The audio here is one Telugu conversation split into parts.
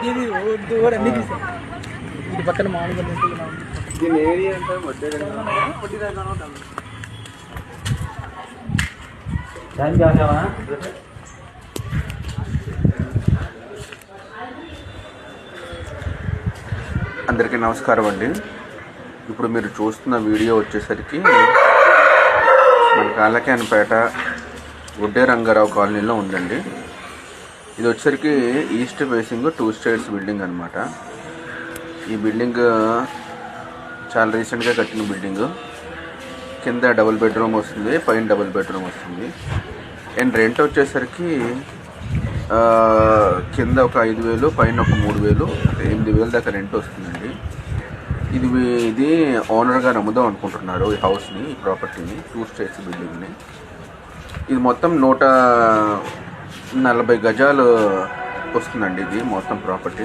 ఇది కూడా అన్ని తీసాం. ఇది పక్కన మామూలుగా దీని ఏరియా అంటే అందరికీ నమస్కారం అండి. ఇప్పుడు మీరు చూస్తున్న వీడియో వచ్చేసరికి మన కాళ్ళకేనపేట గుడ్డే రంగారావు కాలనీలో ఉందండి. ఇది వచ్చేసరికి ఈస్ట్ ఫేసింగ్ 2 స్టేర్స్ బిల్డింగ్ అనమాట. ఈ బిల్డింగ్ చాలా రీసెంట్గా కట్టిన బిల్డింగ్. కింద డబుల్ బెడ్రూమ్ వస్తుంది, పైన డబుల్ బెడ్రూమ్ వస్తుంది. అండ్ రెంట్ వచ్చేసరికి కింద ఒక 5,000, పైన ఒక 3,000, 8,000 దాకా రెంట్ వస్తుందండి. ఇది ఓనర్ గారు అమ్ముదాం అనుకుంటున్నారు ఈ హౌస్ని, ఈ ప్రాపర్టీని, 2 స్టేర్స్ బిల్డింగ్ని. ఇది మొత్తం 140 గజాలు వస్తుందండి. ఇది మొత్తం ప్రాపర్టీ.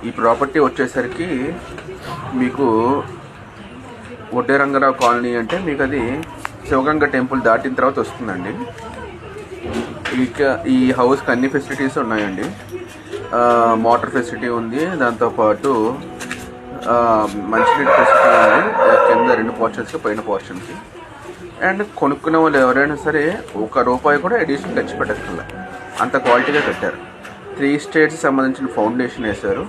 ఈ ప్రాపర్టీ వచ్చేసరికి మీకు గుడ్డే రంగారావు కాలనీ అంటే మీకు అది శివగంగ టెంపుల్ దాటిన తర్వాత వస్తుందండి. ఈ హౌస్కి అన్ని ఫెసిలిటీస్ ఉన్నాయండి. మోటార్ ఫెసిలిటీ ఉంది, దాంతోపాటు మంచినీటి ఫెసిలిటీ ఉంది. కింద 2 పోర్షన్స్కి, పైన పోర్షన్కి. అండ్ కొనుక్కునే వాళ్ళు ఎవరైనా సరే ₹1 కూడా అడిషనల్ ఖర్చు పెట్టక్కర్లా, అంత క్వాలిటీగా కట్టారు. 3 స్టేట్స్ సంబంధించిన ఫౌండేషన్ వేశారు.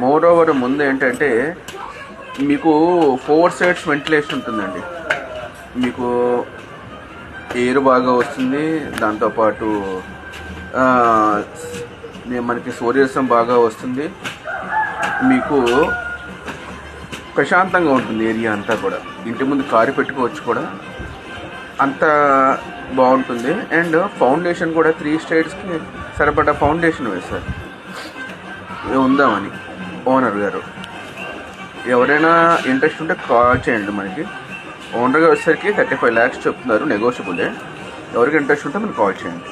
మోర్ ఓవర్ ముందు ఏంటంటే మీకు 4 సైడ్స్ వెంటిలేషన్ ఉంటుందండి. మీకు ఎయిర్ బాగా వస్తుంది, దాంతోపాటు మనకి సూర్యరశ్మి బాగా వస్తుంది. మీకు ప్రశాంతంగా ఉంటుంది ఏరియా అంతా కూడా. ఇంటి ముందు కారు పెట్టుకోవచ్చు కూడా, అంత బాగుంటుంది. అండ్ ఫౌండేషన్ కూడా 3 స్టేట్స్కి సరిపడా ఫౌండేషన్ వేశారు ఉందామని ఓనర్ గారు. ఎవరైనా ఇంట్రెస్ట్ ఉంటే కాల్ చేయండి. మనకి ఓనర్ గారు వచ్చేసరికి 35 lakhs చెప్తున్నారు, నెగోషియబులే. ఎవరికి ఇంట్రెస్ట్ ఉంటే మనకు కాల్ చేయండి.